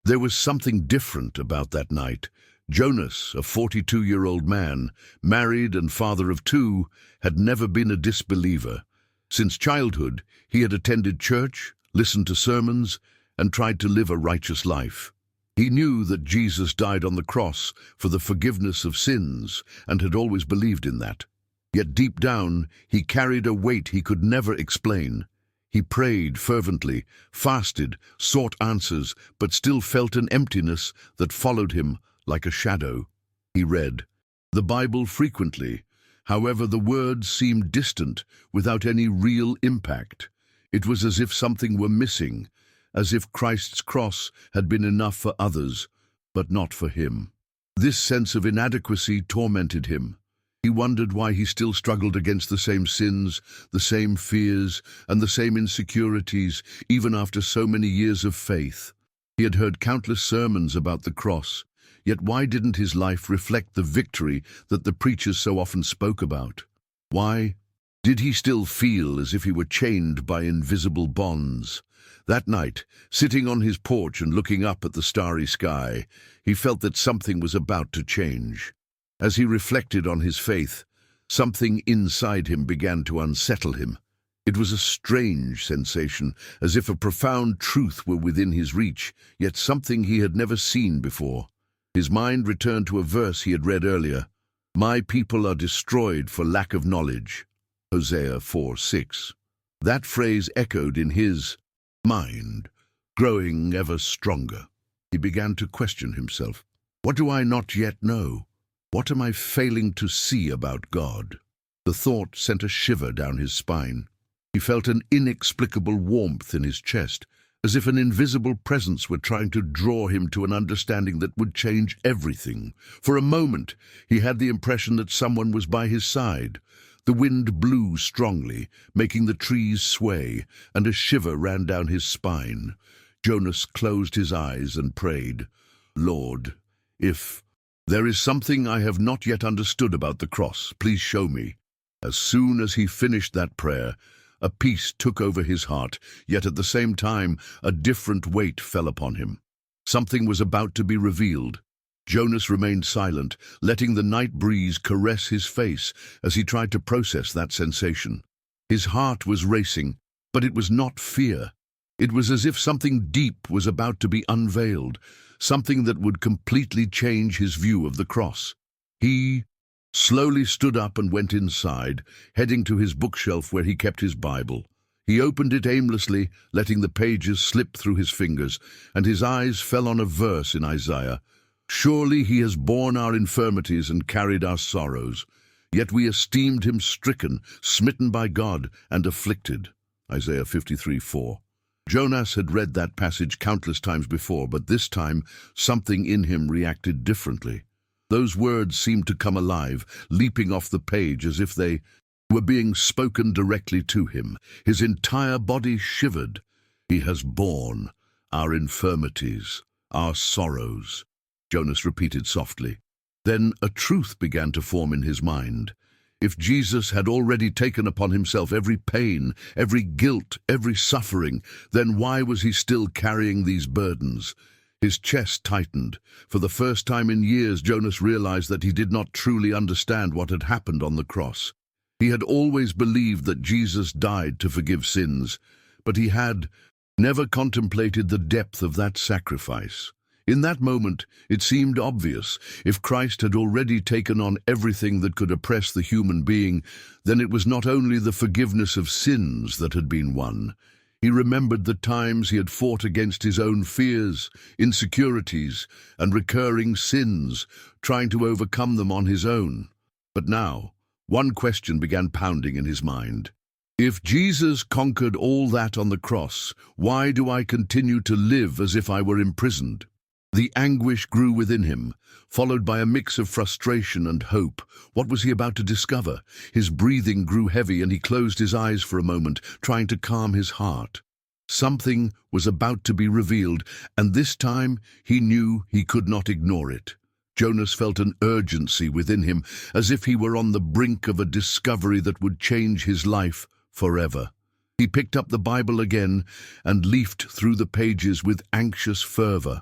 There was something different about that night. Jonas, a 42-year-old man, married and father of two, had never been a disbeliever. Since childhood, he had attended church, listened to sermons, and tried to live a righteous life. He knew that Jesus died on the cross for the forgiveness of sins and had always believed in that. Yet deep down, he carried a weight he could never explain. He prayed fervently, fasted, sought answers, but still felt an emptiness that followed him like a shadow. He read the Bible frequently. However, the words seemed distant, without any real impact. It was as if something were missing, as if Christ's cross had been enough for others, but not for him. This sense of inadequacy tormented him. He wondered why he still struggled against the same sins, the same fears, and the same insecurities, even after so many years of faith. He had heard countless sermons about the cross, yet why didn't his life reflect the victory that the preachers so often spoke about? Why did he still feel as if he were chained by invisible bonds? That night, sitting on his porch and looking up at the starry sky, he felt that something was about to change. As he reflected on his faith, something inside him began to unsettle him. It was a strange sensation, as if a profound truth were within his reach, yet something he had never seen before. His mind returned to a verse he had read earlier. "My people are destroyed for lack of knowledge." Hosea 4:6. That phrase echoed in his mind, growing ever stronger. He began to question himself. What do I not yet know? What am I failing to see about God? The thought sent a shiver down his spine. He felt an inexplicable warmth in his chest, as if an invisible presence were trying to draw him to an understanding that would change everything. For a moment, he had the impression that someone was by his side. The wind blew strongly, making the trees sway, and a shiver ran down his spine. Jonas closed his eyes and prayed, "Lord, if there is something I have not yet understood about the cross, please show me." As soon as he finished that prayer, a peace took over his heart, yet at the same time a different weight fell upon him. Something was about to be revealed. Jonas remained silent, letting the night breeze caress his face as he tried to process that sensation. His heart was racing, but it was not fear. It was as if something deep was about to be unveiled, something that would completely change his view of the cross. He slowly stood up and went inside, heading to his bookshelf where he kept his Bible. He opened it aimlessly, letting the pages slip through his fingers, and his eyes fell on a verse in Isaiah. "Surely he has borne our infirmities and carried our sorrows, yet we esteemed him stricken, smitten by God, and afflicted." Isaiah 53:4. Jonas had read that passage countless times before, but this time something in him reacted differently. Those words seemed to come alive, leaping off the page as if they were being spoken directly to him. His entire body shivered. "He has borne our infirmities, our sorrows," Jonas repeated softly. Then a truth began to form in his mind. If Jesus had already taken upon himself every pain, every guilt, every suffering, then why was he still carrying these burdens? His chest tightened. For the first time in years, Jonas realized that he did not truly understand what had happened on the cross. He had always believed that Jesus died to forgive sins, but he had never contemplated the depth of that sacrifice. In that moment, it seemed obvious. If Christ had already taken on everything that could oppress the human being, then it was not only the forgiveness of sins that had been won. He remembered the times he had fought against his own fears, insecurities, and recurring sins, trying to overcome them on his own. But now, one question began pounding in his mind. If Jesus conquered all that on the cross, why do I continue to live as if I were imprisoned? The anguish grew within him, followed by a mix of frustration and hope. What was he about to discover? His breathing grew heavy and he closed his eyes for a moment, trying to calm his heart. Something was about to be revealed, and this time he knew he could not ignore it. Jonas felt an urgency within him, as if he were on the brink of a discovery that would change his life forever. He picked up the Bible again and leafed through the pages with anxious fervor.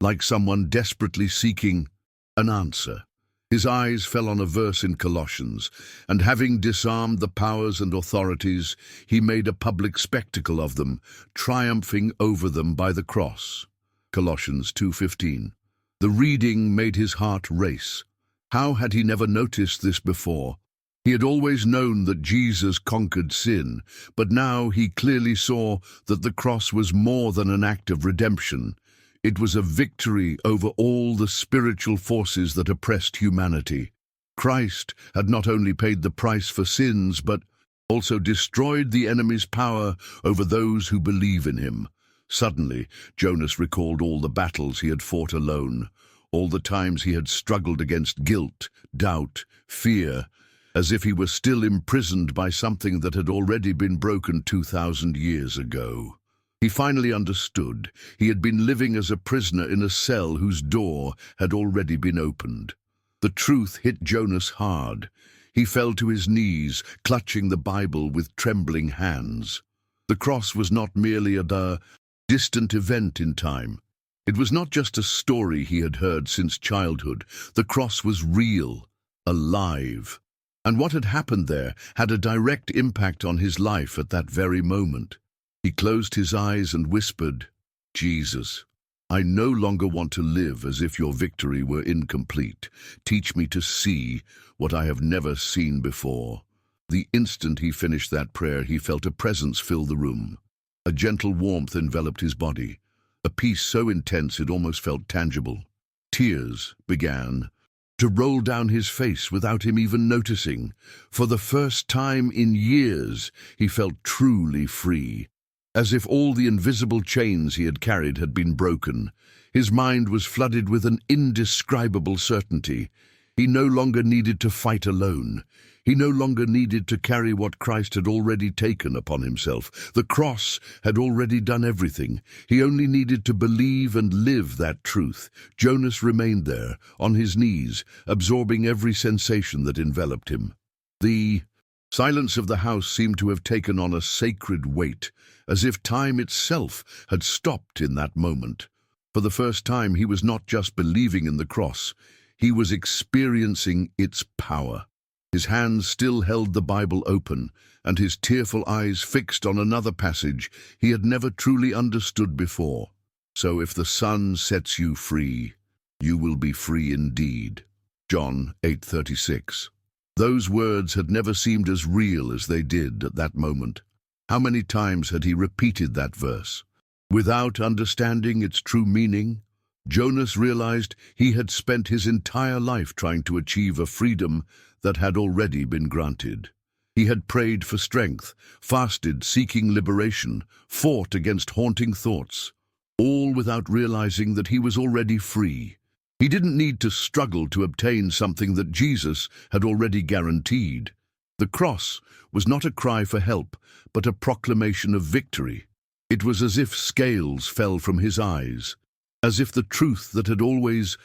like someone desperately seeking an answer. His eyes fell on a verse in Colossians, and having disarmed the powers and authorities, he made a public spectacle of them, triumphing over them by the cross. Colossians 2:15. The reading made his heart race. How had he never noticed this before? He had always known that Jesus conquered sin, but now he clearly saw that the cross was more than an act of redemption. It was a victory over all the spiritual forces that oppressed humanity. Christ had not only paid the price for sins, but also destroyed the enemy's power over those who believe in him. Suddenly, Jonas recalled all the battles he had fought alone, all the times he had struggled against guilt, doubt, fear, as if he were still imprisoned by something that had already been broken 2,000 years ago. He finally understood. He had been living as a prisoner in a cell whose door had already been opened. The truth hit Jonas hard. He fell to his knees, clutching the Bible with trembling hands. The cross was not merely a distant event in time. It was not just a story he had heard since childhood. The cross was real, alive. And what had happened there had a direct impact on his life at that very moment. He closed his eyes and whispered, "Jesus, I no longer want to live as if your victory were incomplete. Teach me to see what I have never seen before." The instant he finished that prayer, he felt a presence fill the room. A gentle warmth enveloped his body, a peace so intense it almost felt tangible. Tears began to roll down his face without him even noticing. For the first time in years, he felt truly free. As if all the invisible chains he had carried had been broken, his mind was flooded with an indescribable certainty. He no longer needed to fight alone. He no longer needed to carry what Christ had already taken upon himself. The cross had already done everything. He only needed to believe and live that truth. Jonas remained there, on his knees, absorbing every sensation that enveloped him. The silence of the house seemed to have taken on a sacred weight, as if time itself had stopped in that moment. For the first time, he was not just believing in the cross, he was experiencing its power. His hands still held the Bible open, and his tearful eyes fixed on another passage he had never truly understood before. So if the Son sets you free, you will be free indeed. John 8:36. Those words had never seemed as real as they did at that moment. How many times had he repeated that verse? Without understanding its true meaning, Jonas realized he had spent his entire life trying to achieve a freedom that had already been granted. He had prayed for strength, fasted seeking liberation, fought against haunting thoughts, all without realizing that he was already free. He didn't need to struggle to obtain something that Jesus had already guaranteed. The cross was not a cry for help, but a proclamation of victory. It was as if scales fell from his eyes, as if the truth that had always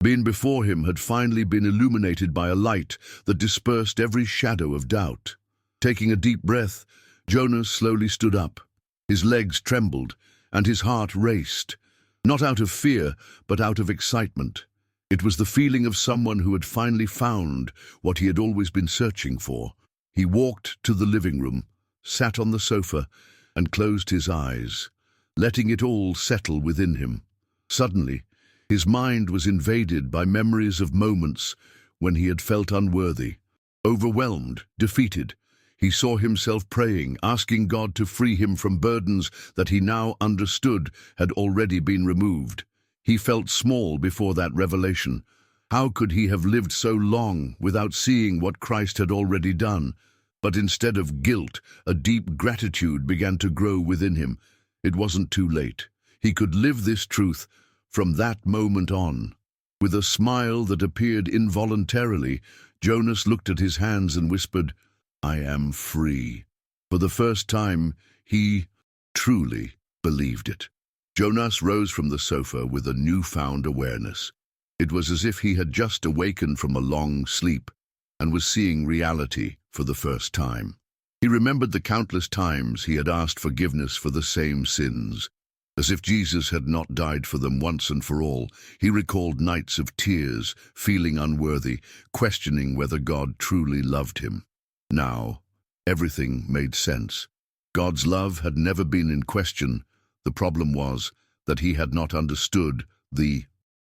been before him had finally been illuminated by a light that dispersed every shadow of doubt. Taking a deep breath, Jonas slowly stood up. His legs trembled, and his heart raced, not out of fear, but out of excitement. It was the feeling of someone who had finally found what he had always been searching for. He walked to the living room, sat on the sofa, and closed his eyes, letting it all settle within him. Suddenly, his mind was invaded by memories of moments when he had felt unworthy, overwhelmed, defeated. He saw himself praying, asking God to free him from burdens that he now understood had already been removed. He felt small before that revelation. How could he have lived so long without seeing what Christ had already done? But instead of guilt, a deep gratitude began to grow within him. It wasn't too late. He could live this truth from that moment on. With a smile that appeared involuntarily, Jonas looked at his hands and whispered, "I am free." For the first time, he truly believed it. Jonas rose from the sofa with a newfound awareness. It was as if he had just awakened from a long sleep and was seeing reality for the first time. He remembered the countless times he had asked forgiveness for the same sins, As if Jesus had not died for them once and for all, he recalled nights of tears, feeling unworthy, questioning whether God truly loved him. Now, everything made sense. God's love had never been in question. The problem was that he had not understood the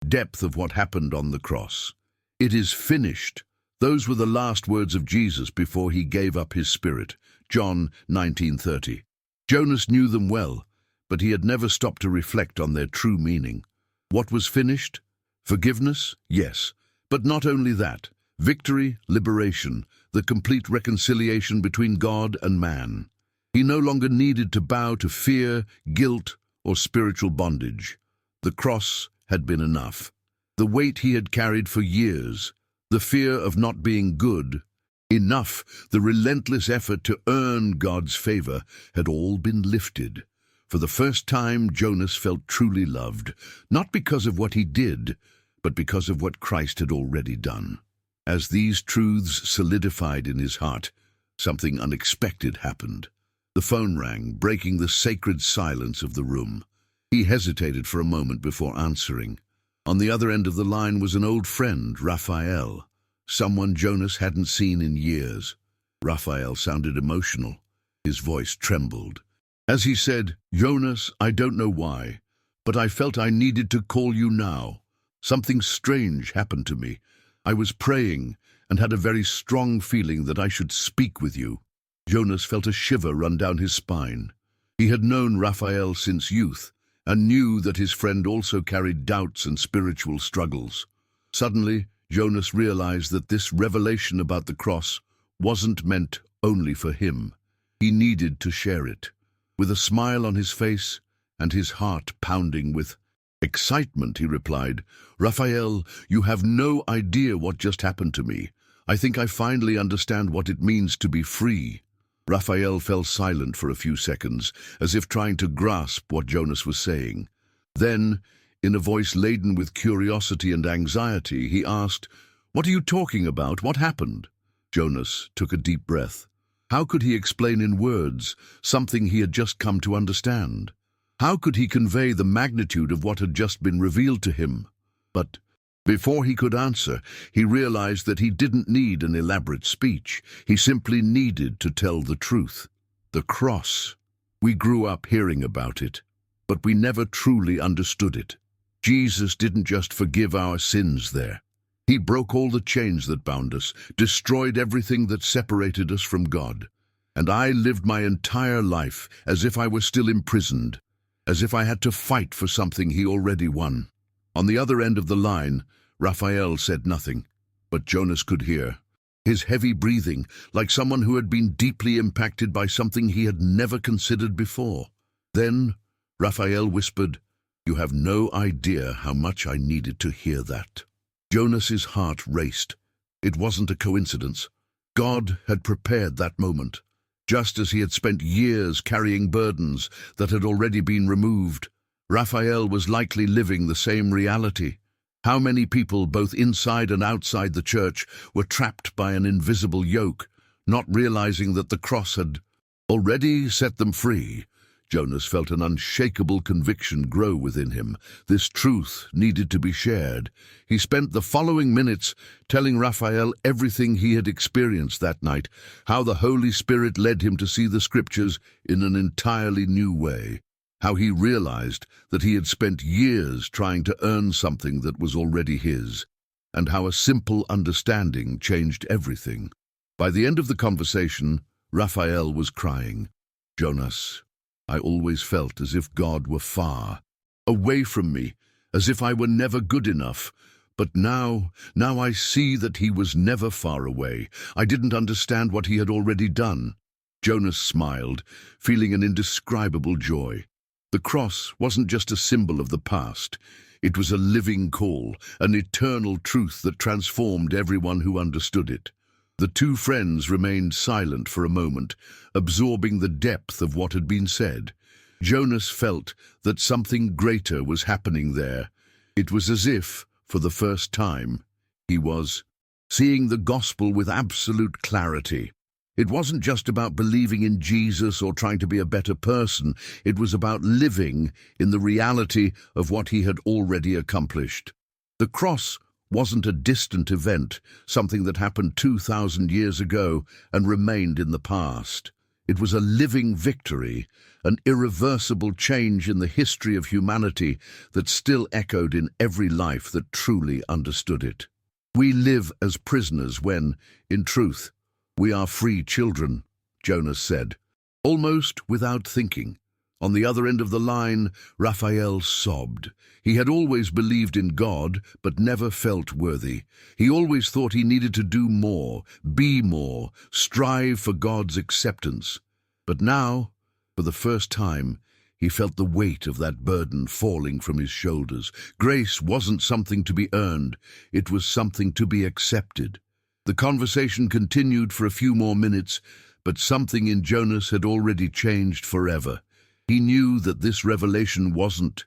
depth of what happened on the cross. "It is finished." Those were the last words of Jesus before he gave up his spirit. John 19:30. Jonas knew them well, but he had never stopped to reflect on their true meaning. What was finished? Forgiveness? Yes. But not only that. Victory, liberation, the complete reconciliation between God and man. He no longer needed to bow to fear, guilt, or spiritual bondage. The cross had been enough. The weight he had carried for years, the fear of not being good, enough, the relentless effort to earn God's favor, had all been lifted. For the first time, Jonas felt truly loved, not because of what he did, but because of what Christ had already done. As these truths solidified in his heart, something unexpected happened. The phone rang, breaking the sacred silence of the room. He hesitated for a moment before answering. On the other end of the line was an old friend, Raphael, someone Jonas hadn't seen in years. Raphael sounded emotional. His voice trembled. As he said, "Jonas, I don't know why, but I felt I needed to call you now. Something strange happened to me. I was praying and had a very strong feeling that I should speak with you." Jonas felt a shiver run down his spine. He had known Raphael since youth and knew that his friend also carried doubts and spiritual struggles. Suddenly, Jonas realized that this revelation about the cross wasn't meant only for him. He needed to share it. With a smile on his face and his heart pounding with excitement, he replied, "Raphael, you have no idea what just happened to me. I think I finally understand what it means to be free." Raphael fell silent for a few seconds, as if trying to grasp what Jonas was saying. Then, in a voice laden with curiosity and anxiety, he asked, "What are you talking about? What happened?" Jonas took a deep breath. How could he explain in words something he had just come to understand? How could he convey the magnitude of what had just been revealed to him? But before he could answer, he realized that he didn't need an elaborate speech. He simply needed to tell the truth. The cross. We grew up hearing about it, but we never truly understood it. Jesus didn't just forgive our sins there. He broke all the chains that bound us, destroyed everything that separated us from God. And I lived my entire life as if I were still imprisoned, as if I had to fight for something he already won. On the other end of the line, Raphael said nothing, but Jonas could hear. His heavy breathing, like someone who had been deeply impacted by something he had never considered before. Then Raphael whispered, "You have no idea how much I needed to hear that." Jonas's heart raced. It wasn't a coincidence. God had prepared that moment. Just as he had spent years carrying burdens that had already been removed, Raphael was likely living the same reality. How many people, both inside and outside the church, were trapped by an invisible yoke, not realizing that the cross had already set them free? Jonas felt an unshakable conviction grow within him. This truth needed to be shared. He spent the following minutes telling Raphael everything he had experienced that night, how the Holy Spirit led him to see the Scriptures in an entirely new way, how he realized that he had spent years trying to earn something that was already his, and how a simple understanding changed everything. By the end of the conversation, Raphael was crying. "Jonas, I always felt as if God were far, away from me, as if I were never good enough. But now I see that he was never far away. I didn't understand what he had already done." Jonas smiled, feeling an indescribable joy. The cross wasn't just a symbol of the past. It was a living call, an eternal truth that transformed everyone who understood it. The two friends remained silent for a moment, absorbing the depth of what had been said. Jonas felt that something greater was happening there. It was as if, for the first time, he was seeing the gospel with absolute clarity. It wasn't just about believing in Jesus or trying to be a better person. It was about living in the reality of what he had already accomplished. The cross wasn't a distant event, something that happened 2,000 years ago and remained in the past. It was a living victory, an irreversible change in the history of humanity that still echoed in every life that truly understood it. We live as prisoners when, in truth, we are free children, Jonas said, almost without thinking. On the other end of the line, Raphael sobbed. He had always believed in God, but never felt worthy. He always thought he needed to do more, be more, strive for God's acceptance. But now, for the first time, he felt the weight of that burden falling from his shoulders. Grace wasn't something to be earned, it was something to be accepted. The conversation continued for a few more minutes, but something in Jonas had already changed forever. He knew that this revelation wasn't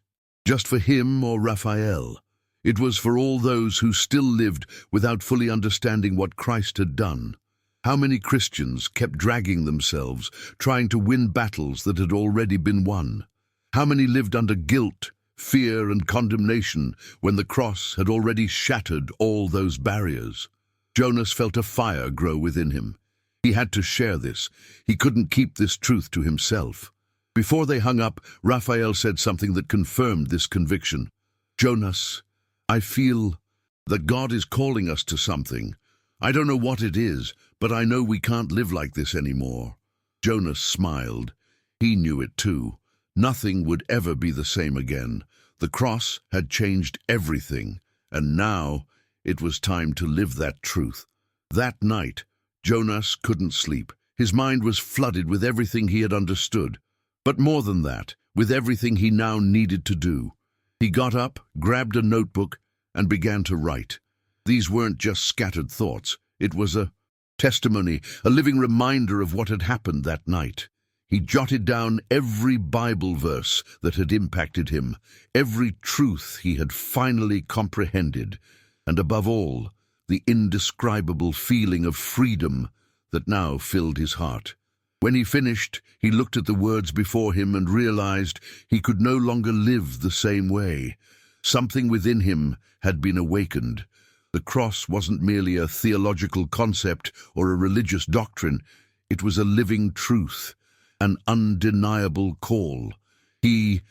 just for him or Raphael. It was for all those who still lived without fully understanding what Christ had done. How many Christians kept dragging themselves, trying to win battles that had already been won? How many lived under guilt, fear, and condemnation when the cross had already shattered all those barriers? Jonas felt a fire grow within him. He had to share this. He couldn't keep this truth to himself. Before they hung up, Raphael said something that confirmed this conviction. "Jonas, I feel that God is calling us to something. I don't know what it is, but I know we can't live like this anymore." Jonas smiled. He knew it too. Nothing would ever be the same again. The cross had changed everything, and now it was time to live that truth. That night, Jonas couldn't sleep. His mind was flooded with everything he had understood. But more than that, with everything he now needed to do. He got up, grabbed a notebook, and began to write. These weren't just scattered thoughts. It was a testimony, a living reminder of what had happened that night. He jotted down every Bible verse that had impacted him, every truth he had finally comprehended, and above all, the indescribable feeling of freedom that now filled his heart. When he finished, he looked at the words before him and realized he could no longer live the same way. Something within him had been awakened. The cross wasn't merely a theological concept or a religious doctrine. It was a living truth, an undeniable call. He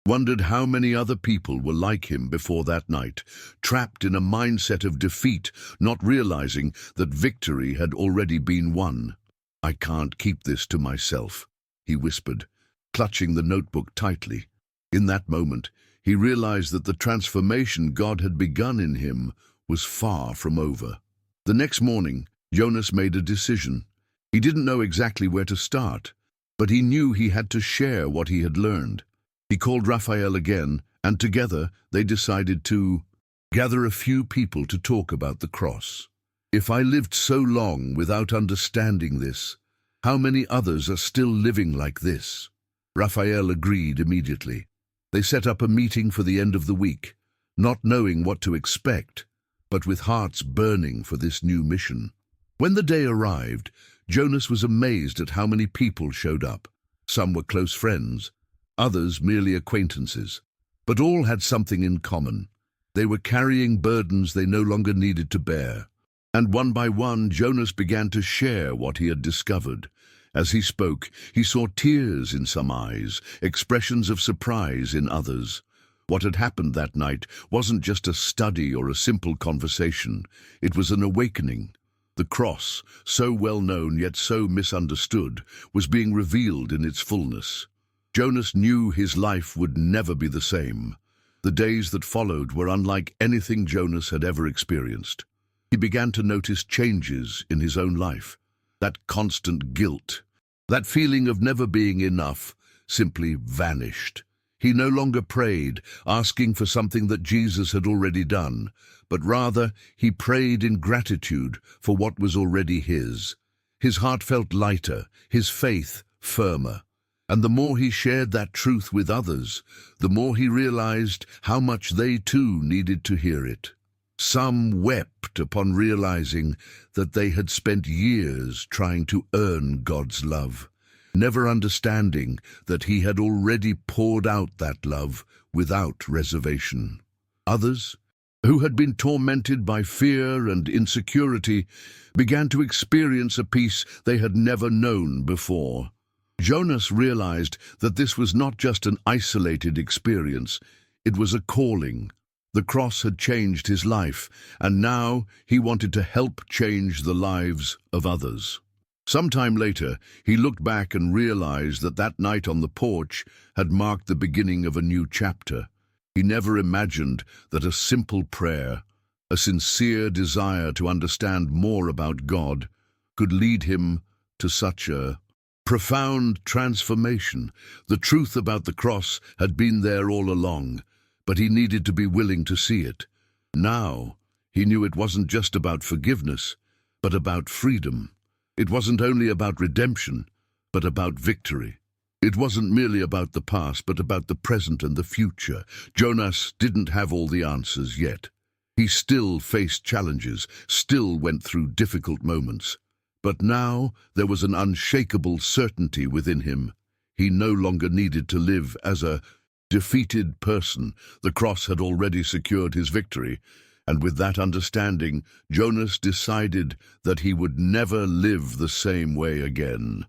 wondered how many other people were like him before that night, trapped in a mindset of defeat, not realizing that victory had already been won. "I can't keep this to myself," he whispered, clutching the notebook tightly. In that moment, he realized that the transformation God had begun in him was far from over. The next morning, Jonas made a decision. He didn't know exactly where to start, but he knew he had to share what he had learned. He called Raphael again, and together they decided to gather a few people to talk about the cross. "If I lived so long without understanding this, how many others are still living like this?" Raphael agreed immediately. They set up a meeting for the end of the week, not knowing what to expect, but with hearts burning for this new mission. When the day arrived, Jonas was amazed at how many people showed up. Some were close friends, others merely acquaintances, but all had something in common. They were carrying burdens they no longer needed to bear. And one by one, Jonas began to share what he had discovered. As he spoke, he saw tears in some eyes, expressions of surprise in others. What had happened that night wasn't just a study or a simple conversation. It was an awakening. The cross, so well known yet so misunderstood, was being revealed in its fullness. Jonas knew his life would never be the same. The days that followed were unlike anything Jonas had ever experienced. He began to notice changes in his own life. That constant guilt, that feeling of never being enough, simply vanished. He no longer prayed, asking for something that Jesus had already done, but rather he prayed in gratitude for what was already his. His heart felt lighter, his faith firmer. And the more he shared that truth with others, the more he realized how much they too needed to hear it. Some wept upon realizing that they had spent years trying to earn God's love, never understanding that He had already poured out that love without reservation. Others, who had been tormented by fear and insecurity, began to experience a peace they had never known before. Jonas realized that this was not just an isolated experience, it was a calling. The cross had changed his life, and now he wanted to help change the lives of others. Sometime later, he looked back and realized that that night on the porch had marked the beginning of a new chapter. He never imagined that a simple prayer, a sincere desire to understand more about God, could lead him to such a profound transformation. The truth about the cross had been there all along, but he needed to be willing to see it. Now, he knew it wasn't just about forgiveness, but about freedom. It wasn't only about redemption, but about victory. It wasn't merely about the past, but about the present and the future. Jonas didn't have all the answers yet. He still faced challenges, still went through difficult moments. But now there was an unshakable certainty within him. He no longer needed to live as a defeated person. The cross had already secured his victory, and with that understanding, Jonas decided that he would never live the same way again.